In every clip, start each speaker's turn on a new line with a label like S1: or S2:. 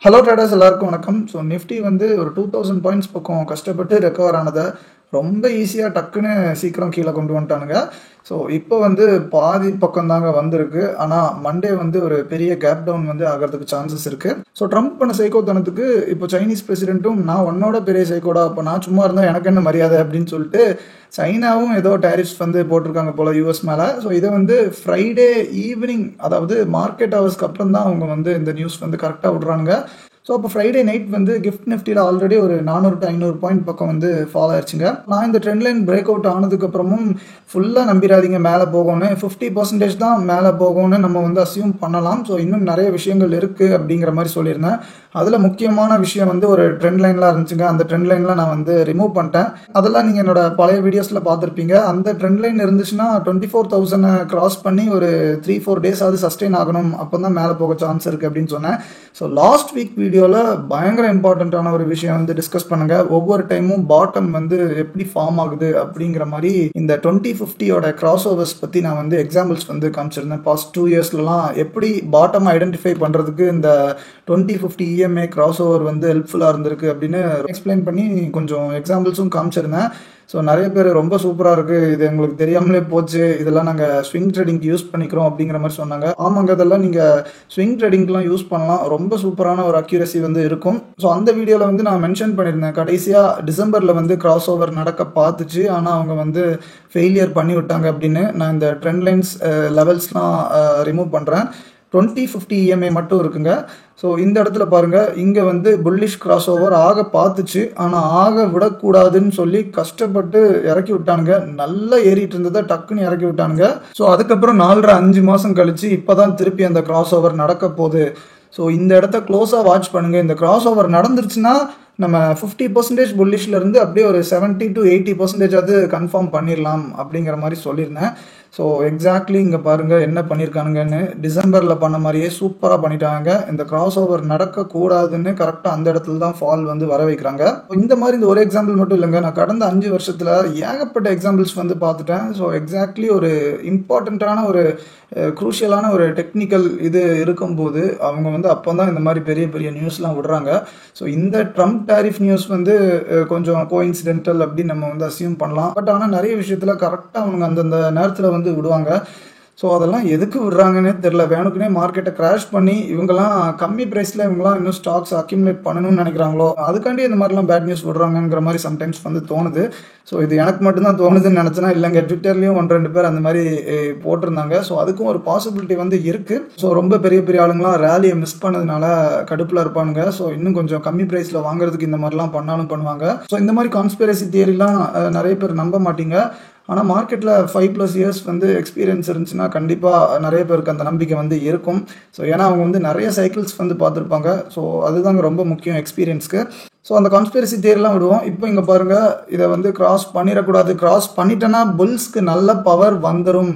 S1: Hello traders எல்லாருக்கும் வணக்கம். So Nifty வந்து ஒரு 2000 பாயிண்ட்ஸ் பக்கம் கஷ்டப்பட்டு ரெக்கவர் ஆனதை ரொம்ப ஈஸியாக டக்குன்னு சீக்கிரம் கீழே கொண்டு வந்துட்டானுங்க. ஸோ இப்போ வந்து பாதி பக்கம் தாங்க வந்திருக்கு. ஆனால் மண்டே வந்து ஒரு பெரிய கேப் டவுன் வந்து ஆகிறதுக்கு சான்சஸ் இருக்குது. ஸோ ட்ரம்ப் பண்ண சைக்கோத்தனத்துக்கு இப்போ சைனீஸ் பிரசிடென்ட்டும் நான் உன்னோட பெரிய சைக்கோடா, அப்போ நான் சும்மா இருந்தால் எனக்கு என்ன மரியாதை அப்படின்னு சொல்லிட்டு சைனாவும் ஏதோ டேரிஃப்ஸ் வந்து போட்டிருக்காங்க போல் யூஎஸ் மேலே. ஸோ இதை வந்து ஃப்ரைடே ஈவினிங், அதாவது மார்க்கெட் ஹவர்ஸ்க்கு அப்புறம் தான் அவங்க வந்து இந்த நியூஸ் வந்து கரெக்டாக விடுறானுங்க. ஸோ அப்போ ஃப்ரைடே நைட் வந்து கிஃப்ட் நிஃப்டியில் ஆல்ரெடி ஒரு 400 to 500 பாயிண்ட் பக்கம் வந்து ஃபாலோ ஆயிடுச்சுங்க. நான் இந்த ட்ரெண்ட் லைன் பிரேக் அவுட் ஆனதுக்கப்புறமும் ஃபுல்லாக நம்பிடாதீங்க மேலே போகும்னு, 50% தான் மேலே போகும்னு நம்ம வந்து அசியூம் பண்ணலாம். ஸோ இன்னும் நிறைய விஷயங்கள் இருக்குது அப்படிங்கிற மாதிரி சொல்லியிருந்தேன். அதில் முக்கியமான விஷயம் வந்து ஒரு ட்ரெண்ட் லைன்லாம் இருந்துச்சுங்க. அந்த ட்ரெண்ட் லைன்லாம் நான் வந்து ரிமூவ் பண்ணிட்டேன். அதெல்லாம் நீங்கள் என்னோட பழைய வீடியோஸில் பார்த்துருப்பீங்க. அந்த ட்ரெண்ட் லைன் இருந்துச்சுன்னா 24,000 கிராஸ் பண்ணி ஒரு 3-4 days ஆகுது சஸ்டெயின் ஆகணும், அப்போ தான் மேலே போக சான்ஸ் இருக்குது அப்படின்னு சொன்னேன். ஸோ லாஸ்ட் வீக் வீடியோவில் பயங்கர இம்பார்ட்டண்ட்டான ஒரு விஷயம் வந்து டிஸ்கஸ் பண்ணுங்க. ஒவ்வொரு டைமும் பாட்டம் வந்து எப்படி ஃபார்ம் ஆகுது அப்படிங்கிற மாதிரி இந்த 2050 கிராஸ் ஓவர்ஸ் பற்றி நான் வந்து எக்ஸாம்பிள்ஸ் வந்து காமிச்சிருந்தேன். பாஸ்ட் 2 yearsலாம் எப்படி பாட்டம் ஐடென்டிஃபை பண்ணுறதுக்கு இந்த 2050 EMA கிராஸ் ஓவர் வந்து ஹெல்ப்ஃபுல்லாக இருந்திருக்கு அப்படின்னு எக்ஸ்பிளைன் பண்ணி கொஞ்சம் எக்ஸாம்பிள்ஸும் காமிச்சிருந்தேன். ஸோ நிறைய பேர் ரொம்ப சூப்பராக இருக்குது, இது எங்களுக்கு தெரியாமலே போச்சு, இதெல்லாம் நாங்கள் ஸ்விங் ட்ரேடிங்க்கு யூஸ் பண்ணிக்கிறோம் அப்படிங்கிற மாதிரி சொன்னாங்க. ஆமாங்க, இதெல்லாம் நீங்கள் ஸ்விங் ட்ரேடிங்க்கெலாம் யூஸ் பண்ணலாம், ரொம்ப சூப்பரான ஒரு அக்யூரசி வந்து இருக்கும். ஸோ அந்த வீடியோவில் வந்து நான் மென்ஷன் பண்ணியிருந்தேன், கடைசியாக டிசம்பரில் வந்து கிராஸ் ஓவர் நடக்க பார்த்துச்சு, ஆனால் அவங்க வந்து ஃபெயிலியர் பண்ணி விட்டாங்க அப்படின்னு. நான் இந்த ட்ரெண்ட் லைன்ஸ் லெவல்ஸ்லாம் ரிமூவ் பண்ணுறேன். 2050 EMA மட்டும் இருக்குங்க. ஸோ இந்த இடத்துல பாருங்கள், இங்கே வந்து புல்லிஷ் கிராஸ் ஓவர் ஆக பார்த்துச்சு, ஆனால் ஆக விடக்கூடாதுன்னு சொல்லி கஷ்டப்பட்டு இறக்கி விட்டானுங்க. நல்லா ஏறிட்டு இருந்ததை டக்குன்னு இறக்கி விட்டானுங்க. ஸோ அதுக்கப்புறம் 4.5 மாதம் கழிச்சு இப்போ தான் திருப்பி அந்த கிராஸ் ஓவர் நடக்க போகுது. ஸோ இந்த இடத்த க்ளோஸாக வாட்ச் பண்ணுங்கள். இந்த கிராஸ் ஓவர் நடந்துருச்சுன்னா நம்ம 50% புல்லிஷ்லேருந்து அப்படியே ஒரு 70 to 80% அது கன்ஃபார்ம் பண்ணிடலாம் அப்படிங்கிற மாதிரி சொல்லியிருந்தேன். ஸோ எக்ஸாக்ட்லி இங்கே பாருங்கள் என்ன பண்ணியிருக்கானுங்கன்னு. டிசம்பரில் பண்ண மாதிரியே சூப்பராக பண்ணிட்டாங்க. இந்த கிராஸ் ஓவர் நடக்கக்கூடாதுன்னு கரெக்டாக அந்த இடத்துல தான் ஃபால் வந்து வர வைக்கிறாங்க. இந்த மாதிரி இந்த ஒரு எக்ஸாம்பிள் மட்டும் இல்லைங்க, நான் கடந்த 5 வருஷத்தில் ஏகப்பட்ட எக்ஸாம்பிள்ஸ் வந்து பார்த்துட்டேன். ஸோ எக்ஸாக்ட்லி ஒரு இம்பார்ட்டண்ட்டான ஒரு குரூஷியலான ஒரு டெக்னிக்கல் இது இருக்கும்போது அவங்க வந்து அப்போ தான் இந்த மாதிரி பெரிய பெரிய நியூஸ்லாம் விடுறாங்க. ஸோ இந்த ட்ரம்ப் டேரிஃப் நியூஸ் வந்து கொஞ்சம் கோஇன்சிடென்டல் அப்படின்னு நம்ம வந்து அசியூம் பண்ணலாம். பட் ஆனால் நிறைய விஷயத்தில் கரெக்டாக அவங்க அந்தந்த நேரத்தில் வந்து விடுவாங்க. ஸோ அதெல்லாம் எதுக்கு விடுறாங்கன்னே தெரில. வேணுக்குனே மார்க்கெட்டை கிராஷ் பண்ணி இவங்கெல்லாம் கம்மி ப்ரைஸில் இவங்கெல்லாம் இன்னும் ஸ்டாக்ஸ் அக்யூமுலேட் பண்ணணும்னு நினைக்கிறாங்களோ, அதுக்காண்டி இந்த மாதிரிலாம் பேட் நியூஸ் விடுறாங்கிற மாதிரி சம்டைம்ஸ் வந்து தோணுது. ஸோ இது எனக்கு மட்டும்தான் தோணுதுன்னு நினச்சேன்னா இல்லைங்க, ட்விட்டர்லேயும் 1-2 பேர் அந்த மாதிரி போட்டிருந்தாங்க. ஸோ அதுக்கும் ஒரு பாசிபிலிட்டி வந்து இருக்குது. ஸோ ரொம்ப பெரிய பெரிய ஆளுங்களாம் ரேலியை மிஸ் பண்ணதுனால கடுப்பில் இருப்பானுங்க. ஸோ இன்னும் கொஞ்சம் கம்மி ப்ரைஸில் வாங்குறதுக்கு இந்த மாதிரிலாம் பண்ணாலும் பண்ணுவாங்க. ஸோ இந்த மாதிரி கான்ஸ்பிரசி தியரிலாம் நிறைய பேர் நம்ப மாட்டீங்க. ஆனால் மார்க்கெட்டில் 5+ years வந்து எக்ஸ்பீரியன்ஸ் இருந்துச்சுன்னா கண்டிப்பாக நிறைய பேருக்கு அந்த நம்பிக்கை வந்து இருக்கும். ஸோ ஏன்னா அவங்க வந்து நிறைய சைக்கிள்ஸ் வந்து பார்த்துருப்பாங்க. ஸோ அதுதாங்க ரொம்ப முக்கியம் எக்ஸ்பீரியன்ஸ்க்கு. ஸோ அந்த கான்ஸ்பிரசி தியரிலாம் விடுவோம். இப்போ இங்கே பாருங்கள், இதை வந்து கிராஸ் பண்ணிடக்கூடாது, கிராஸ் பண்ணிட்டேன்னா புல்ஸ்க்கு நல்ல பவர் வந்துடும்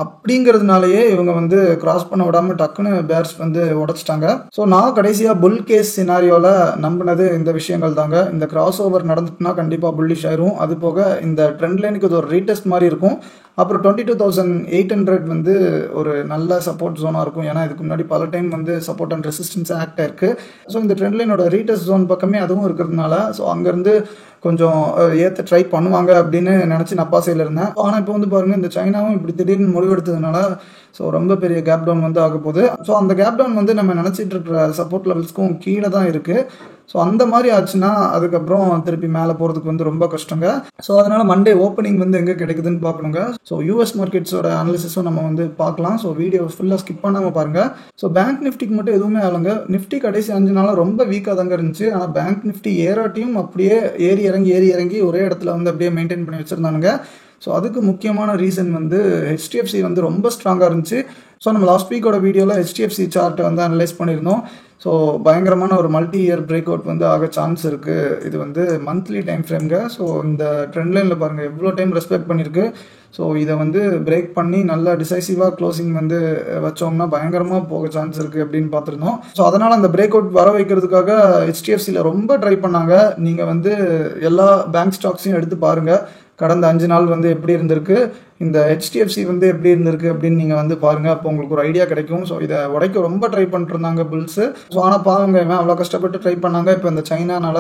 S1: அப்படிங்கிறதுனாலயே இவங்க வந்து கிராஸ் பண்ண விடாமல் டக்குன்னு பேர்ஸ் வந்து உடச்சிட்டாங்க. ஸோ நான் கடைசியாக புல் கேஸ் சினாரியோவில் நம்பினது இந்த விஷயங்கள் தாங்க. இந்த கிராஸ் ஓவர் நடந்துட்டுனா கண்டிப்பாக புல்லிஷ் ஆயிரும். அது போக இந்த ட்ரெண்ட் லைனுக்கு இது ஒரு ரீடெஸ்ட் மாதிரி இருக்கும். அப்புறம் 22,800 வந்து ஒரு நல்ல சப்போர்ட் ஜோனாக இருக்கும். ஏன்னா இதுக்கு முன்னாடி பல டைம் வந்து சப்போர்ட் அண்ட் ரெசிஸ்டன்ஸ் ஆக்ட் ஆயிருக்கு. ஸோ இந்த ட்ரெண்ட் லைனோட ரீடெஸ்ட் ஜோன் பக்கமே அதுவும் இருக்கிறதுனால ஸோ அங்கேருந்து கொஞ்சம் ஏற்ற ட்ரை பண்ணுவாங்க அப்படின்னு நினச்சி நான் சைடில் இருந்தேன். ஆனால் இப்போ வந்து பாருங்கள், இந்த சைனாவும் இப்படி திடீர்னு முடிவெடுத்ததுனால ஸோ ரொம்ப பெரிய கேப் டவுன் வந்து ஆக போகுது. ஸோ அந்த கேப் டவுன் வந்து நம்ம நினச்சிட்டு இருக்கிற சப்போர்ட் லெவல்ஸ்க்கும் கீழே தான் இருக்குது. ஸோ அந்த மாதிரி ஆச்சுன்னா அதுக்கப்புறம் திருப்பி மேலே போகிறதுக்கு வந்து ரொம்ப கஷ்டங்க. ஸோ அதனால் மண்டே ஓப்பனிங் வந்து எங்கே கிடைக்குதுன்னு பார்க்கணுங்க. ஸோ யூஎஸ் மார்க்கெட்ஸோட அனாலிசிஸும் நம்ம வந்து பார்க்கலாம். ஸோ வீடியோ ஃபுல்லாக ஸ்கிப் பண்ணாமல் பாருங்கள். ஸோ பேங்க் நிஃப்டிக்கு மட்டும் எதுவுமே ஆளுங்க. நிஃப்டி கடைசி 5 நாளாக ரொம்ப வீக்காக தாங்க இருந்துச்சு. ஆனால் பேங்க் நிஃப்டி ஏறாட்டியும் அப்படியே ஏறி இறங்கி ஒரே இடத்துல வந்து அப்படியே மெயின்டைன் பண்ணி வச்சுருந்தானுங்க. ஸோ அதுக்கு முக்கியமான ரீசன் வந்து HDFC வந்து ரொம்ப ஸ்ட்ராங்காக இருந்துச்சு. ஸோ நம்ம லாஸ்ட் வீக்கோட வீடியோவில் HDFC சார்ட்டை வந்து அனலைஸ் பண்ணியிருந்தோம். ஸோ பயங்கரமான ஒரு மல்டி இயர் பிரேக் அவுட் வந்து ஆக சான்ஸ் இருக்குது. இது வந்து மந்த்லி டைம் ஃப்ரேம்ங்க. ஸோ இந்த ட்ரெண்ட் லைனில் பாருங்கள் எவ்வளோ டைம் ரெஸ்பெக்ட் பண்ணியிருக்கு. ஸோ இதை வந்து பிரேக் பண்ணி நல்லா டிசைசிவாக க்ளோசிங் வந்து வச்சோம்னா பயங்கரமாக போக சான்ஸ் இருக்குது அப்படின்னு பார்த்துருந்தோம். ஸோ அதனால் அந்த பிரேக் அவுட் வர வைக்கிறதுக்காக HDFCயில் ரொம்ப ட்ரை பண்ணாங்க. நீங்கள் வந்து எல்லா பேங்க் ஸ்டாக்ஸையும் எடுத்து பாருங்கள். கடந்த 5 நாள் வந்து எப்படி இருந்திருக்கு, இந்த HDFC வந்து எப்படி இருந்திருக்கு அப்படின்னு நீங்கள் வந்து பாருங்கள். அப்போ உங்களுக்கு ஒரு ஐடியா கிடைக்கும். ஸோ இதை உடைக்க ரொம்ப ட்ரை பண்ணிட்டு இருந்தாங்க புல்ஸு. ஸோ ஆனால் பாருங்க இவன் அவ்வளோ கஷ்டப்பட்டு ட்ரை பண்ணாங்க. இப்போ இந்த சைனானால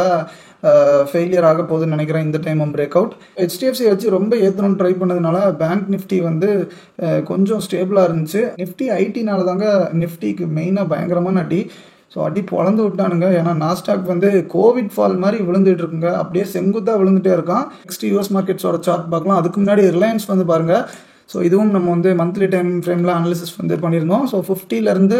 S1: ஃபெயிலியர் ஆக போகுதுன்னு நினைக்கிறேன் இந்த டைமும் பிரேக் அவுட். HDFC வச்சு ரொம்ப ஏற்றணும்னு ட்ரை பண்ணதுனால பேங்க் நிஃப்டி வந்து கொஞ்சம் ஸ்டேபிளாக இருந்துச்சு. நிஃப்டி ஐடினால தாங்க நிஃப்டிக்கு மெயினாக பயங்கரமான அடி. ஸோ அடி பொழந்து விட்டானுங்க. ஏன்னா நாஸ்டாக் வந்து கோவிட் ஃபால் மாதிரி விழுந்துட்டு இருக்குங்க. அப்படியே செங்குத்தாக விழுந்துட்டே இருக்கான். நெக்ஸ்ட் US மார்க்கெட்ஸோட சார்ட் பார்க்கலாம். அதுக்கு முன்னாடி ரிலையன்ஸ் வந்து பாருங்கள். ஸோ இதுவும் நம்ம வந்து மந்த்லி டைம் ஃப்ரேமில் அனாலிசிஸ் வந்து பண்ணியிருந்தோம். ஸோ 50லேருந்து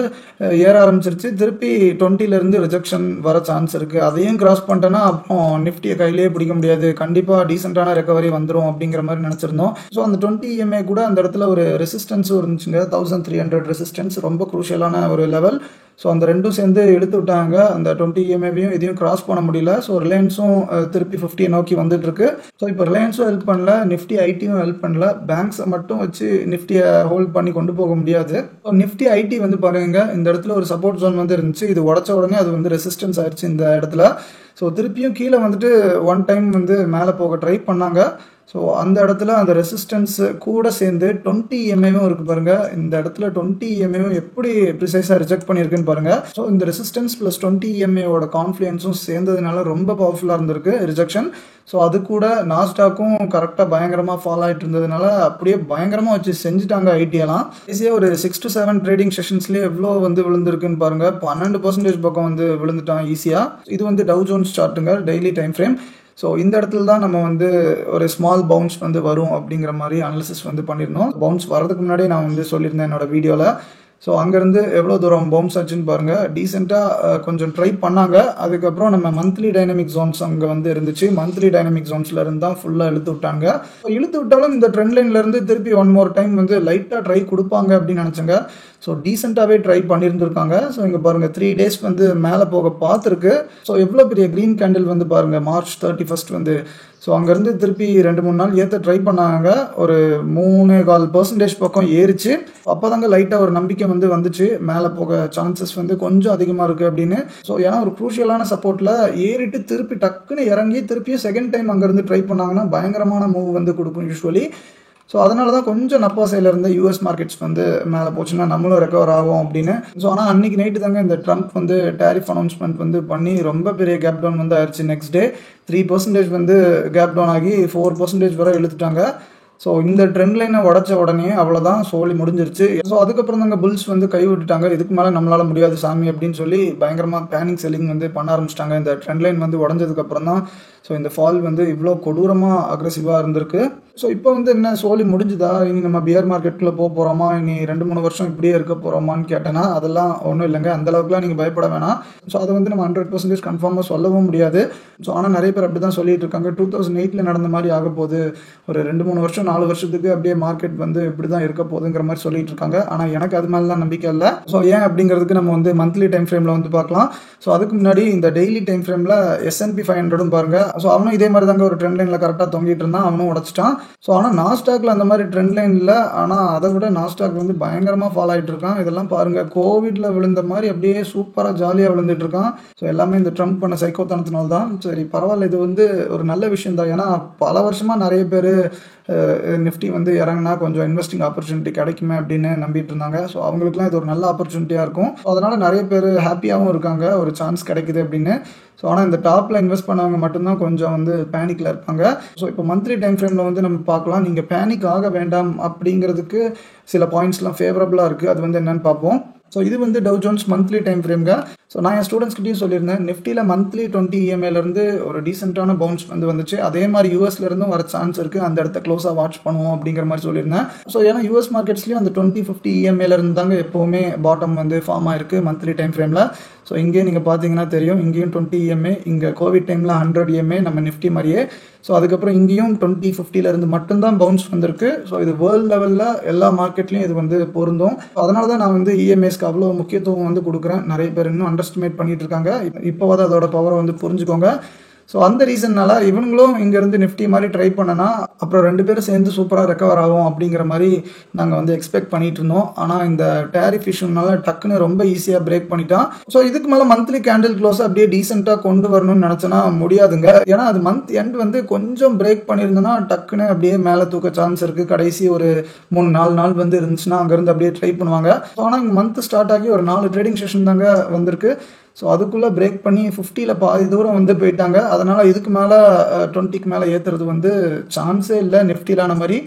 S1: ஏற ஆரம்பிச்சிருச்சு. திருப்பி 20லேருந்து ரிஜெக்ஷன் வர சான்ஸ் இருக்குது. அதையும் கிராஸ் பண்ணிட்டேன்னா அப்புறம் நிஃப்டியை கையிலேயே பிடிக்க முடியாது, கண்டிப்பாக டீசெண்டான ரெக்கவரி வந்துடும் அப்படிங்கிற மாதிரி நினச்சிருந்தோம். ஸோ அந்த 20 EMA கூட அந்த இடத்துல ஒரு ரெசிஸ்டன்ஸும் இருந்துச்சுங்க. 1300 ரெசிஸ்டன்ஸ் ரொம்ப குரூஷியலான ஒரு லெவல். ஸோ அந்த ரெண்டும் சேர்ந்து இழுத்து விட்டாங்க. அந்த 20 EMAவையும் இதையும் கிராஸ் பண்ண முடியல. ஸோ ரிலையன்ஸும் திருப்பி 50 நோக்கி வந்துட்டு இருக்கு. ஸோ இப்போ ரிலையன்ஸும் ஹெல்ப் பண்ணல, நிஃப்டி ஐடியும் ஹெல்ப் பண்ணல. பேங்க்ஸை மட்டும் வச்சு நிஃப்டியை ஹோல்ட் பண்ணி கொண்டு போக முடியாது. ஸோ நிஃப்டி ஐடி வந்து பாருங்க, இந்த இடத்துல ஒரு சப்போர்ட் ஜோன் வந்து இருந்துச்சு. இது உடச்ச உடனே அது வந்து ரெசிஸ்டன்ஸ் ஆயிடுச்சு இந்த இடத்துல. ஸோ திருப்பியும் கீழே வந்துட்டு ஒன் டைம் வந்து மேலே போக ட்ரை பண்ணாங்க. ஸோ அந்த இடத்துல அந்த ரெசிஸ்டன்ஸ் கூட சேர்ந்து 20 EMAவும் இருக்குது பாருங்கள். இந்த இடத்துல 20 EMAவும் எப்படி ப்ரிசைஸாக ரிஜெக்ட் பண்ணியிருக்குன்னு பாருங்கள். ஸோ இந்த ரெசிஸ்டன்ஸ் ப்ளஸ் 20 EMAவோட கான்ஃப்ளூயன்ஸும் சேர்ந்ததுனால ரொம்ப பவர்ஃபுல்லாக இருந்திருக்கு ரிஜெக்ஷன். ஸோ அது கூட நாஸ்டாக்கும் கரெக்டாக பயங்கரமாக ஃபாலோ ஆகிட்டு இருந்ததுனால அப்படியே பயங்கரமாக வச்சு செஞ்சுட்டாங்க ஐடியெல்லாம். ஈஸியாக ஒரு 6 to 7 ட்ரேடிங் செஷன்ஸ்லேயே எவ்வளோ வந்து விழுந்திருக்குன்னு பாருங்கள். 12% பக்கம் வந்து விழுந்துட்டான் ஈஸியாக. இது வந்து டவ் ஜோன்ஸ் சார்ட்டுங்க, டெய்லி டைம் ஃப்ரேம். ஸோ இந்த இடத்துல தான் நம்ம வந்து ஒரு ஸ்மால் பவுன்ஸ் வந்து வரும் அப்படிங்கிற மாதிரி அனாலிசிஸ் வந்து பண்ணியிருந்தோம். பவுன்ஸ் வரதுக்கு முன்னாடியே நான் வந்து சொல்லியிருந்தேன் என்னோட வீடியோவில். ஸோ அங்கேருந்து எவ்வளோ தூரம் பவுன்ஸ் ஆச்சுன்னு பாருங்கள். டீசெண்டாக கொஞ்சம் ட்ரை பண்ணாங்க. அதுக்கப்புறம் நம்ம மந்த்லி டைனமிக் ஜோன்ஸ் அங்கே வந்து இருந்துச்சு. மந்த்லி டைனமிக் ஜோன்ஸில் இருந்து தான் ஃபுல்லாக இழுத்து விட்டாங்க. இழுத்து விட்டாலும் இந்த ட்ரெண்ட் லைன்லேருந்து திருப்பி ஒன் மோர் டைம் வந்து லைட்டாக ட்ரை கொடுப்பாங்க அப்படின்னு நினச்சேங்க. ஸோ டீசெண்டாகவே ட்ரை பண்ணியிருந்துருக்காங்க. ஸோ இங்கே பாருங்கள் 3 days வந்து மேலே போக பார்த்துருக்கு. ஸோ எவ்வளோ பெரிய க்ரீன் கேண்டில் வந்து பாருங்கள், March 31 வந்து. ஸோ அங்கேருந்து திருப்பி 2-3 நாள் ஏற்ற ட்ரை பண்ணாங்க. ஒரு 3.25% பக்கம் ஏறிச்சு. அப்போ தாங்க லைட்டாக ஒரு நம்பிக்கை வந்து வந்துச்சு, மேலே போக சான்சஸ் வந்து கொஞ்சம் அதிகமாக இருக்குது அப்படின்னு. ஸோ ஏன்னா ஒரு குரூஷியலான சப்போர்ட்டில் ஏறிட்டு திருப்பி டக்குன்னு இறங்கி திருப்பியும் செகண்ட் டைம் அங்கேருந்து ட்ரை பண்ணாங்கன்னா பயங்கரமான மூவ் வந்து கொடுக்கும் யூஸ்வலி. ஸோ அதனால தான் கொஞ்சம் நப்பா சைடில் இருந்த US மார்க்கெட்ஸ் வந்து மேலே போச்சுன்னா நம்மளும் ரெக்கவர் ஆகும் அப்படின்னு. ஸோ ஆனால் அன்றைக்கி நைட்டு தாங்க இந்த ட்ரம்ப் வந்து டேரிஃப் அனௌன்ஸ்மெண்ட் வந்து பண்ணி ரொம்ப பெரிய கேப் டவுன் வந்து ஆயிடுச்சு. நெக்ஸ்ட் டே 3% வந்து கேப் டவுன் ஆகி 4% வரை இழுத்துட்டாங்க. ஸோ இந்த ட்ரெண்ட் லைனை உடச்ச உடனே அவ்வளோதான், சோலி முடிஞ்சிருச்சு. ஸோ அதுக்கப்புறம் தாங்க புல்ஸ் வந்து கை விட்டுட்டாங்க. இதுக்கு மேலே நம்மளால் முடியாது சாமி அப்படின்னு சொல்லி பயங்கரமாக பேனிக் செல்லிங் வந்து பண்ண ஆரம்பிச்சிட்டாங்க. இந்த ட்ரெண்ட் லைன் வந்து உடஞ்சதுக்கப்புறம் தான் ஸோ இந்த ஃபால் வந்து இவ்வளோ கொடூரமாக அக்ரெசிவாக இருந்திருக்கு. ஸோ இப்போ வந்து என்ன சோலி முடிஞ்சுதா, இனி நம்ம பியர் மார்க்கெட்டில் போக போகிறோமா, இனி 2-3 வருஷம் இப்படியே இருக்க போகிறோமான்னு கேட்டேன்னா அதெல்லாம் ஒன்றும் இல்லைங்க. அந்தளவுக்குலாம் நீங்கள் பயப்பட வேணாம். ஸோ அதை வந்து நம்ம 100% கன்ஃபார்மாக சொல்லவும் முடியாது. ஸோ ஆனால் நிறைய பேர் அப்படி தான் சொல்லிட்டு இருக்காங்க. 2008 நடந்த மாதிரி ஆக போகுது, ஒரு 2-3 வருஷம் 4 வருஷத்துக்கு அப்படியே மார்க்கெட் வந்து இப்படி தான் இருக்க போகுதுங்கிற மாதிரி சொல்லிட்டு இருக்காங்க. ஆனால் எனக்கு அது மாதிரிலாம் நம்பிக்கை இல்லை. ஸோ ஏன் அப்படிங்கிறதுக்கு நம்ம வந்து மந்த்லி டைம் ஃப்ரேமில் வந்து பார்க்கலாம். ஸோ அதுக்கு முன்னாடி இந்த டெய்லி டைம் ஃப்ரேமில் S&P 500 பாருங்கள். ஸோ அவனும் இதே மாதிரி தாங்க ஒரு ட்ரெண்ட் லைனில் கரெக்டாக தொங்கிட்டு இருந்தான், அவனும் உடச்சிட்டான். ஸோ ஆனால் நாஸ்டாக்ல அந்த மாதிரி ட்ரெண்ட் லைன் இல்லை. ஆனால் அதை விட நாஸ்டாக் வந்து பயங்கரமாக ஃபாலோ ஆகிட்டு இருக்கான். இதெல்லாம் பாருங்கள், கோவிட்ல விழுந்த மாதிரி அப்படியே சூப்பராக ஜாலியாக விழுந்துட்டு இருக்கான். ஸோ எல்லாமே இந்த ட்ரம்ப் பண்ண சைக்கோத்தனத்தினால தான். சரி பரவாயில்ல, இது வந்து ஒரு நல்ல விஷயம் தான். ஏன்னா பல வருஷமாக நிறைய பேர் நிஃப்டி வந்து இறங்கினா கொஞ்சம் இன்வெஸ்டிங் ஆப்பர்ச்சுனிட்டி கிடைக்குமே அப்படின்னு நம்பிட்டு இருந்தாங்க. ஸோ அவங்களுக்குலாம் இது ஒரு நல்ல ஆப்பர்ச்சுனிட்டியாக இருக்கும். ஸோ அதனால் நிறைய பேர் ஹாப்பியாகவும் இருக்காங்க, ஒரு சான்ஸ் கிடைக்குது அப்படின்னு. ஸோ ஆனால் இந்த டாப்பில் இன்வெஸ்ட் பண்ணவங்க மட்டும்தான் கொஞ்சம் வந்து பேனிக்கில் இருப்பாங்க. ஸோ இப்போ மந்த்லி டைம் ஃப்ரேமில் வந்து நம்ம பார்க்கலாம். நீங்கள் பேனிக் ஆக வேண்டாம் அப்படிங்கிறதுக்கு சில பாயிண்ட்ஸ்லாம் ஃபேவரபுளாக இருக்குது. அது வந்து என்னென்னு பார்ப்போம். ஸோ இது வந்து டவ் ஜோன்ஸ் மந்த்லி டைம் ஃப்ரேம்ங்க. ஸோ நான் என் ஸ்டூடெண்ட்ஸ்கிட்டையும் சொல்லியிருந்தேன், நிஃப்டியில் மந்த்லி 20 EMAலேருந்து ஒரு டீசெண்டான பவுன்ஸ் வந்து வந்துச்சு. அதே மாதிரி யூஎஸ்லேருந்தும் வர சான்ஸ் இருக்குது, அந்த இடத்த க்ளோஸாக வாட்ச் பண்ணுவோம் அப்படிங்கிற மாதிரி சொல்லியிருந்தேன். ஸோ ஏன்னா US மார்க்கெட்ஸ்லேயும் அந்த 20-50 EMAலேருந்து தாங்க எப்போவுமே பாட்டம் வந்து ஃபார்ம் ஆயிருக்கு மந்த்லி டைம் ஃப்ரேமில். ஸோ இங்கே நீங்கள் பார்த்தீங்கன்னா தெரியும், இங்கேயும் 20 EMA, இங்கே கோவிட் டைமில் 100 EMA நம்ம நிஃப்டி மாதிரியே. ஸோ அதுக்கப்புறம் இங்கேயும் 20-50லேருந்து மட்டும்தான் பவுன்ஸ் வந்திருக்கு. ஸோ இது வேர்ல்டு லெவலில் எல்லா மார்க்கெட்லேயும் இது வந்து பொருந்தும். அதனால தான் நான் வந்து EMAஸ்க்கு அவ்வளோ முக்கியத்துவம் வந்து கொடுக்குறேன். நிறைய பேர் இன்னும் அண்டர்ஸ்டிமேட் பண்ணிட்டு இருக்காங்க. இப்போவாது அதோட பவரை வந்து புரிஞ்சுக்கோங்க. ஸோ அந்த ரீசன்னால இவங்களும் இங்கேருந்து நிஃப்டி மாதிரி ட்ரை பண்ணனா அப்புறம் 2 பேரும் சேர்ந்து சூப்பராக ரெக்கவர் ஆகும் அப்படிங்கிற மாதிரி நாங்கள் வந்து எக்ஸ்பெக்ட் பண்ணிட்டு இருந்தோம். ஆனால் இந்த டேரிஃப் இஷ்யூனால டக்குன்னு ரொம்ப ஈஸியாக பிரேக் பண்ணிட்டான். ஸோ இதுக்கு மேலே மந்த்லி கேண்டில் க்ளோஸ் அப்படியே டீசெண்டாக கொண்டு வரணும்னு நினச்சோன்னா முடியாதுங்க. ஏன்னா அது மந்த் எண்ட் வந்து கொஞ்சம் பிரேக் பண்ணியிருந்தோன்னா டக்குன்னு அப்படியே மேலே தூக்க சான்ஸ் இருக்குது. கடைசி ஒரு 3-4 நாள் வந்து இருந்துச்சுன்னா அங்கேருந்து அப்படியே ட்ரை பண்ணுவாங்க. ஸோ ஆனால் இங்கே மந்த் ஸ்டார்ட் ஆகி ஒரு 4 ட்ரேடிங் செஷன் தாங்க வந்திருக்கு. ஸோ அதுக்குள்ளே பிரேக் பண்ணி 50ல் பாதி தூரம் வந்து போயிட்டாங்க. அதனால் இதுக்கு மேலே 20க்கு மேலே ஏற்றுறது வந்து சான்ஸே இல்லை நிஃப்டிலான மாதிரி.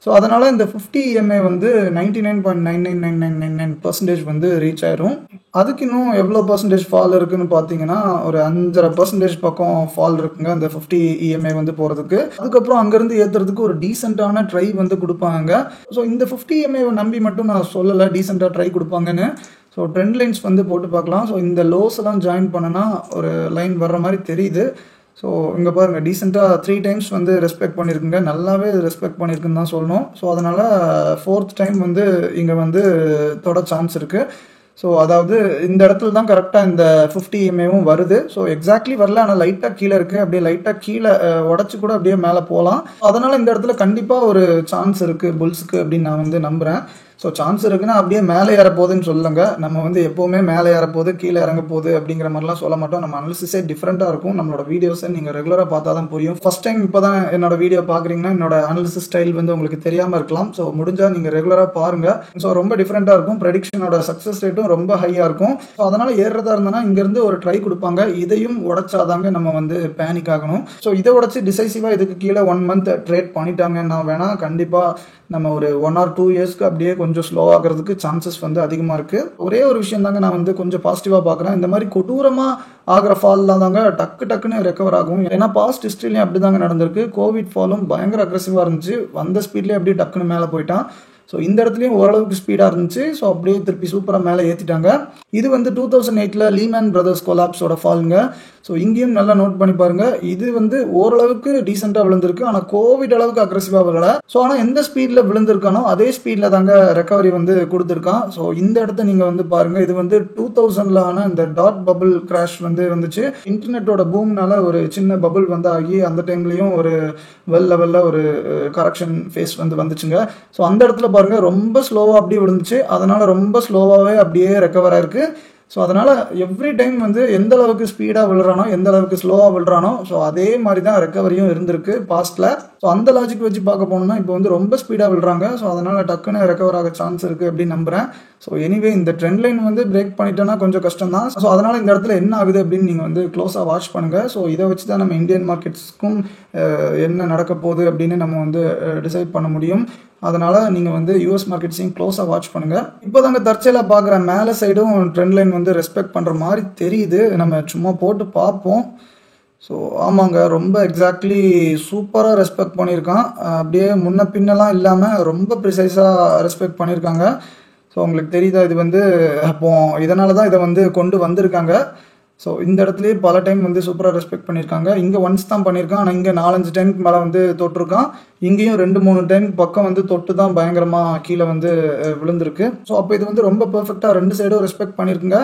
S1: ஸோ அதனால் இந்த 50 EMA வந்து 99.999999% வந்து ரீச் ஆயிரும். அதுக்கு இன்னும் எவ்வளோ பர்சன்டேஜ் ஃபால் இருக்குன்னு பார்த்தீங்கன்னா ஒரு 5.5% பக்கம் ஃபால் இருக்குங்க அந்த 50 EMA வந்து போகிறதுக்கு. அதுக்கப்புறம் அங்கேருந்து ஏற்றுறதுக்கு ஒரு டீசெண்டான ட்ரை வந்து கொடுப்பாங்க. ஸோ இந்த 50 EMAவை நம்பி மட்டும் நான் சொல்லலை டீசெண்டாக ட்ரை கொடுப்பாங்கன்னு. ஸோ ட்ரெண்ட் லைன்ஸ் வந்து போட்டு பார்க்கலாம். ஸோ இந்த லோஸ் எல்லாம் ஜாயின் பண்ணனா ஒரு லைன் வர்ற மாதிரி தெரியுது. ஸோ இங்கே பாருங்கள் டீசெண்டாக 3 டைம்ஸ் வந்து ரெஸ்பெக்ட் பண்ணியிருக்குங்க. நல்லாவே ரெஸ்பெக்ட் பண்ணியிருக்குன்னு தான் சொல்லணும். ஸோ அதனால் 4th டைம் வந்து இங்கே வந்து தொட சான்ஸ் இருக்குது. ஸோ அதாவது இந்த இடத்துல தான் கரெக்டாக இந்த 50 EMAவும் வருது. ஸோ எக்ஸாக்ட்லி வரல, ஆனால் லைட்டாக கீழே இருக்குது. அப்படியே லைட்டாக கீழே உடச்சி கூட அப்படியே மேலே போகலாம். அதனால் இந்த இடத்துல கண்டிப்பாக ஒரு சான்ஸ் இருக்குது புல்ஸுக்கு அப்படின்னு நான் வந்து நம்புகிறேன். ஸோ சான்ஸ் இருக்குன்னா அப்படியே மேலே ஏறப்போகுதுன்னு சொல்லுங்க. நம்ம வந்து எப்போவுமே மேலே ஏறப்போகுது கீழே இறங்க போகுது அப்படிங்கிற மாதிரிலாம் சொல்ல மாட்டோம். நம்ம அனாலிசிஸே டிஃப்ரெண்ட்டாக இருக்கும். நம்மளோட வீடியோஸை நீங்கள் ரெகுலராக பார்த்தா தான் புரியும். ஃபஸ்ட் டைம் இப்போ தான் என்னோட வீடியோ பார்க்குறீங்கன்னா என்னோட அனாலிசிஸ் ஸ்டைல் வந்து உங்களுக்கு தெரியாமல் இருக்கலாம். ஸோ முடிஞ்சால் நீங்கள் ரெகுலராக பாருங்கள். ஸோ ரொம்ப டிஃப்ரெண்ட்டாக இருக்கும். ப்ரெடிக்ஷனோட சக்ஸஸ் ரேட்டும் ரொம்ப ஹையாக இருக்கும். ஸோ அதனால் ஏறுறதா இருந்தனா இங்கேருந்து ஒரு ட்ரை கொடுப்பாங்க. இதையும் உடச்சாதாங்க நம்ம வந்து பேனிக் ஆகணும். ஸோ இதை உடச்சி டிசைசிவாக இதுக்கு கீழே 1 மந்த் ட்ரேட் பண்ணிட்டாங்கன்னா வேணால் கண்டிப்பாக நம்ம ஒரு 1 or 2 இயர்ஸ்க்கு அப்படியே கொஞ்சம் ஸ்லோ ஆகிறதுக்கு சான்சஸ் வந்து அதிகமாக இருக்குது. ஒரே ஒரு விஷயம் தாங்க நான் வந்து கொஞ்சம் பாசிட்டிவாக பார்க்குறேன். இந்த மாதிரி கொடூரமாக ஆகிற ஃபால்லாம் தாங்க டக்குன்னு ரெக்கவர் ஆகும். ஏன்னா பாஸ்ட் ஹிஸ்ட்ரிலையும் அப்படி தாங்க நடந்திருக்கு. கோவிட் ஃபாலும் பயங்கர அக்ரெசிவாக இருந்துச்சு. வந்த ஸ்பீட்லேயே அப்படியே டக்குன்னு மேலே போயிட்டான். ஸோ இந்த இடத்துலையும் ஓரளவுக்கு ஸ்பீடாக இருந்துச்சு. ஸோ அப்படியே திருப்பி சூப்பராக மேலே ஏற்றிட்டாங்க. இது வந்து 2008 லீமேன் பிரதர்ஸ் கொலாப்ஸோட ஃபாலுங்க. ஸோ இங்கேயும் நல்லா நோட் பண்ணி பாருங்கள். இது வந்து ஓரளவுக்கு டீசெண்டாக விழுந்திருக்கு. ஆனால் கோவிட் அளவுக்கு அக்ரெசிவாக விழலை. ஸோ ஆனால் எந்த ஸ்பீடில் விழுந்திருக்கானோ அதே ஸ்பீடில் தாங்க ரெக்கவரி வந்து கொடுத்துருக்கான். ஸோ இந்த இடத்த நீங்கள் வந்து பாருங்கள். இது வந்து 2000 ஆன இந்த டாட் பபுள் கிராஷ் வந்து வந்துச்சு. இன்டர்நெட்டோட பூம்னால ஒரு சின்ன பபுள் வந்து ஆகி அந்த டைம்லையும் ஒரு லெவலில் ஒரு கரெக்ஷன் ஃபேஸ் வந்து வந்துச்சுங்க. ஸோ அந்த இடத்துல பாருங்க ரொம்ப ஸ்லோவாக அப்படியே விழுந்துச்சு. அதனால ரொம்ப ஸ்லோவாகவே அப்படியே ரெக்கவர் ஆயிருக்கு. ஸோ அதனால் எவ்ரி டைம் வந்து எந்த அளவுக்கு ஸ்பீடாக விழுறானோ எந்த அளவுக்கு ஸ்லோவாக விழுறானோ ஸோ அதே மாதிரி தான் ரெக்கவரியும் இருந்திருக்கு பாஸ்ட்டில். ஸோ அந்த லாஜிக் வச்சு பார்க்க போனோம்னா இப்போ வந்து ரொம்ப ஸ்பீடாக விழுறாங்க. ஸோ அதனால் டக்குன்னு ரெக்கவர் ஆக சான்ஸ் இருக்குது அப்படின்னு நம்புகிறேன். ஸோ எனிவே இந்த ட்ரெண்ட் லைன் வந்து பிரேக் பண்ணிட்டோன்னா கொஞ்சம் கஷ்டம் தான். ஸோ அதனால் இந்த இடத்துல என்ன ஆகுது அப்படின்னு நீங்கள் வந்து க்ளோஸாக வாட்ச் பண்ணுங்கள். ஸோ இதை வச்சு தான் நம்ம இந்தியன் மார்க்கெட்ஸ்க்கும் என்ன நடக்க போகுது அப்படின்னு நம்ம வந்து டிசைட் பண்ண முடியும். அதனால் நீங்கள் வந்து யூஎஸ் மார்க்கெட்ஸையும் க்ளோஸாக வாட்ச் பண்ணுங்கள். இப்போ தாங்க தற்செயலாக பார்க்குற மேலே சைடும் ட்ரெண்ட் லைன் வந்து ரெஸ்பெக்ட் பண்ணுற மாதிரி தெரியுது. நம்ம சும்மா போட்டு பார்ப்போம். ஸோ ஆமாங்க ரொம்ப எக்ஸாக்ட்லி சூப்பராக ரெஸ்பெக்ட் பண்ணியிருக்கான். அப்படியே முன்ன பின்னெல்லாம் இல்லாமல் ரொம்ப ப்ரிசைஸாக ரெஸ்பெக்ட் பண்ணியிருக்காங்க. ஸோ உங்களுக்கு தெரியுதா இது வந்து அப்போ இதனால தான் இதை வந்து கொண்டு வந்திருக்காங்க. ஸோ இந்த இடத்துலையே பல டைம் வந்து சூப்பராக ரெஸ்பெக்ட் பண்ணியிருக்காங்க. இங்கே ஒன்ஸ் தான் பண்ணியிருக்கான். ஆனால் இங்கே 4-5 டைமுக்கு மேலே வந்து தொட்டிருக்கான். இங்கேயும் 2-3 டைம் பக்கம் வந்து தொட்டு தான் பயங்கரமாக கீழே வந்து விழுந்திருக்கு. ஸோ அப்போ இது வந்து ரொம்ப பெர்ஃபெக்டாக 2 சைடும் ரெஸ்பெக்ட் பண்ணியிருக்குங்க.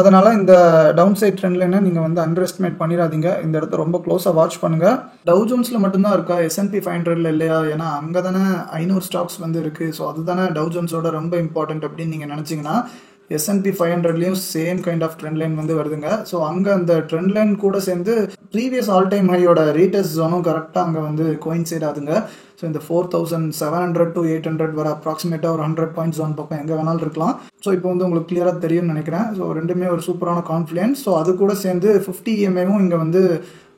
S1: அதனால் இந்த டவுன் சைட் ட்ரெண்ட் லைனை நீங்கள் வந்து அண்டர் எஸ்டிமேட் பண்ணிடாதீங்க. இந்த இடத்த ரொம்ப க்ளோஸாக வாட்ச் பண்ணுங்கள். டவ் ஜோன்ஸில் மட்டும்தான் இருக்கா, S&P 500 இல்லையா? ஏன்னா அங்கே தானே 500 ஸ்டாக்ஸ் வந்து இருக்குது. ஸோ அதுதானே டவ் ஜோன்ஸோட ரொம்ப இம்பார்ட்டன்ட் அப்படின்னு நீங்கள் நினச்சிங்கன்னா S&P 500லையும் same kind of trend line வந்து வருதுங்க. ஸோ அங்கே அந்த ட்ரெண்ட் லைன் கூட சேர்ந்து ப்ரீவியஸ் ஆல் டைம் ஹையோட ரீடெஸ்ட் ஜோனும் கரெக்டாக அங்கே வந்து கோயின்சைட் ஆகுதுங்க. ஸோ இந்த 4700 to 800 வர அப்ராக்சிமேட்டாக ஒரு 100 பாயிண்ட் ஜோன் பக்கம் எங்கே வேணாலும் இருக்கலாம். ஸோ இப்போ வந்து உங்களுக்கு கிளியராக தெரியும்னு நினைக்கிறேன். ஸோ ரெண்டுமே ஒரு சூப்பரான கான்ஃபிடன்ஸ். ஸோ அது கூட சேர்ந்து 50 EMAவும் இங்கே வந்து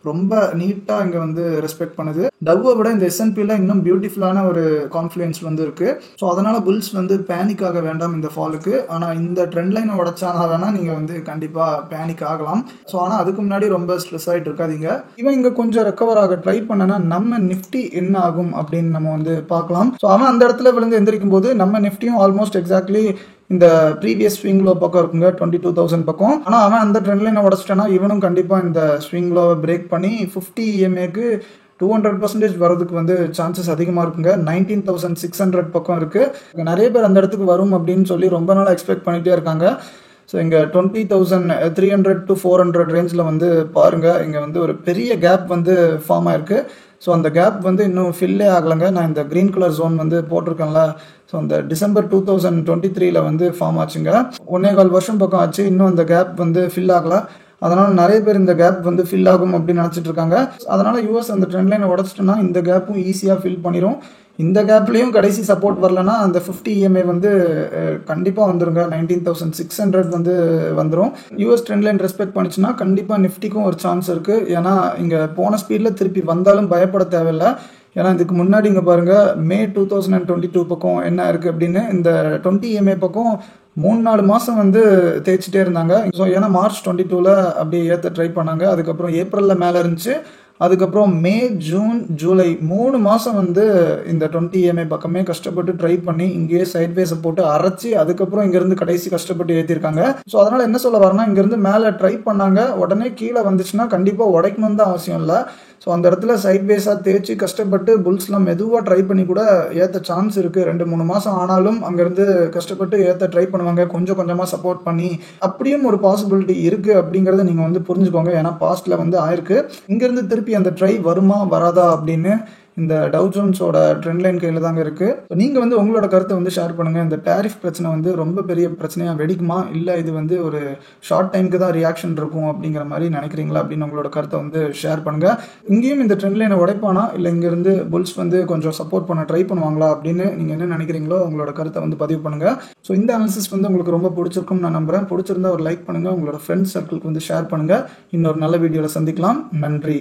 S1: ரொம்ப நீட்டாக இங்கே வந்து ரெஸ்பெக்ட் பண்ணுது. டவ்வை விட இந்த S&Pல இன்னும் பியூட்டிஃபுல்லான ஒரு கான்ஃபிடன்ஸ் வந்து இருக்குது. ஸோ அதனால் புல்ஸ் வந்து பேனிக் ஆக வேண்டாம் இந்த ஃபாலுக்கு. ஆனால் இந்த ட்ரெண்ட் லைனை உடச்சானா வேணால் நீங்கள் வந்து கண்டிப்பாக பேனிக் ஆகலாம். ஸோ ஆனால் அதுக்கு முன்னாடி ரொம்ப ஸ்ட்ரெஸ் ஆகிட்டு இருக்காதீங்க. இவன் இங்கே கொஞ்சம் ரெக்கவர் ஆக ட்ரை பண்ணனா நம்ம நிஃப்டி என்ன ஆகும் அப்படின்னு நம்ம வந்து பார்க்கலாம். ஸோ அவன் அந்த இடத்துல விழுந்து எந்திரிக்கும் போது நம்ம நிஃப்டியும் ஆல்மோஸ்ட் எக்ஸாக்ட்லி இந்த ப்ரீவியஸ் ஸ்விங் லோ பக்கம் இருக்குங்க 22,000 பக்கம். ஆனால் அவன் அந்த ட்ரெண்ட் லைனை உடச்சிட்டானா இவனும் கண்டிப்பாக இந்த ஸ்விங் லோவை பிரேக் பண்ணி 50 EMAக்கு 200% வரதுக்கு வந்து சான்சஸ் அதிகமாக இருக்குங்க. 19,600 பக்கம் இருக்குது. நிறைய பேர் அந்த இடத்துக்கு வரும் அப்படின்னு சொல்லி ரொம்ப நாள் எக்ஸ்பெக்ட் பண்ணிகிட்டே இருக்காங்க. ஸோ இங்கே 20,300 to 400 ரேஞ்சில் வந்து பாருங்கள், இங்கே வந்து ஒரு பெரிய கேப் வந்து ஃபார்ம் ஆயிருக்கு. ஸோ அந்த கேப் வந்து இன்னும் ஃபில்லே ஆகலைங்க. நான் இந்த க்ரீன் கலர் ஜோன் வந்து போட்டிருக்கேன்ல, ஸோ அந்த டிசம்பர் 2023 வந்து ஃபார்ம் ஆச்சுங்க. 1.25 வருஷம் பக்கம் ஆச்சு, இன்னும் அந்த கேப் வந்து ஃபில் ஆகலை. அதனால் நிறைய பேர் இந்த கேப் வந்து ஃபில் ஆகும் அப்படின்னு நினச்சிட்டு இருக்காங்க. அதனால் யூஎஸ் அந்த ட்ரெண்ட் லைனை உடச்சிட்டுனா இந்த கேப்பும் ஈஸியாக ஃபில் பண்ணிடும். இந்த கேப்லேயும் கடைசி சப்போர்ட் வரலன்னா அந்த 50 EMA வந்து கண்டிப்பாக வந்துருங்க. 19,600 வந்து வந்துடும். யூஎஸ் ட்ரெண்ட் லைன் ரெஸ்பெக்ட் பண்ணிச்சுன்னா கண்டிப்பாக நிஃப்டிக்கும் ஒரு சான்ஸ் இருக்குது. ஏன்னா இங்கே போன ஸ்பீடில் திருப்பி வந்தாலும் பயப்பட தேவையில்லை. ஏன்னா இதுக்கு முன்னாடி இங்கே பாருங்கள், மே 2022 பக்கம் என்ன இருக்குது அப்படின்னு இந்த 20 EMA பக்கம் 3-4 மாதம் வந்து தேய்ச்சிட்டே இருந்தாங்க. ஸோ ஏன்னா மார்ச் 22ல் அப்படியே ஏற்ற ட்ரை பண்ணாங்க. அதுக்கப்புறம் ஏப்ரலில் மேலே இருந்துச்சு. அதுக்கப்புறம் மே, ஜூன், ஜூலை 3 மாதம் வந்து இந்த 20 EMA பக்கமே கஷ்டப்பட்டு ட்ரை பண்ணி இங்கேயே சைட்வேஸை போட்டு அரைச்சி அதுக்கப்புறம் இங்கேருந்து கடைசி கஷ்டப்பட்டு ஏற்றிருக்காங்க. ஸோ அதனால் என்ன சொல்ல வரேன்னா, இங்கேருந்து மேலே ட்ரை பண்ணாங்க, உடனே கீழே வந்துச்சுன்னா கண்டிப்பாக உடைக்கணும்னு தான் அவசியம் இல்லை. ஸோ அந்த இடத்துல சைட்வேஸாக தேய்ச்சி கஷ்டப்பட்டு புல்ஸ்லாம் மெதுவாக ட்ரை பண்ணி கூட ஏற்ற சான்ஸ் இருக்குது. 2-3 மாதம் ஆனாலும் அங்கேருந்து கஷ்டப்பட்டு ஏற்ற ட்ரை பண்ணுவாங்க, கொஞ்சம் கொஞ்சமாக சப்போர்ட் பண்ணி. அப்படியும் ஒரு பாசிபிலிட்டி இருக்குது அப்படிங்கிறத நீங்கள் வந்து புரிஞ்சுக்கோங்க. ஏன்னா பாஸ்ட்டில் வந்து ஆயிருக்கு. இங்கேருந்து திருப்பி அந்த ட்ரை வருமா வராதா அப்படின்னு இந்த டவ் ஜோன்ஸோட ட்ரெண்ட் லைன் கையில் தாங்க இருக்குது. நீங்கள் வந்து உங்களோட கருத்தை வந்து ஷேர் பண்ணுங்கள். இந்த டேரிஃப் பிரச்சனை வந்து ரொம்ப பெரிய பிரச்சனையாக வெடிக்குமா, இல்லை இது வந்து ஒரு ஷார்ட் டைமுக்கு தான் ரியாக்ஷன் இருக்கும் அப்படிங்கிற மாதிரி நினைக்கிறீங்களா அப்படின்னு உங்களோட கருத்தை வந்து ஷேர் பண்ணுங்கள். இங்கேயும் இந்த ட்ரெண்ட் லைனை உடைப்பானா, இல்லை இங்கேருந்து புல்ஸ் வந்து கொஞ்சம் சப்போர்ட் பண்ண ட்ரை பண்ணுவாங்களா அப்படின்னு நீங்கள் என்ன நினைக்கிறீங்களோ உங்களோட கருத்தை வந்து பதிவு பண்ணுங்கள். ஸோ இந்த அனாலிசிஸ் வந்து உங்களுக்கு ரொம்ப பிடிச்சிருக்கும்னு நான் நம்புகிறேன். பிடிச்சிருந்தா ஒரு லைக் பண்ணுங்கள், உங்களோட ஃப்ரெண்ட்ஸ் சர்க்கிளுக்கு வந்து ஷேர் பண்ணுங்கள். இன்னொரு நல்ல வீடியோவில் சந்திக்கலாம். நன்றி.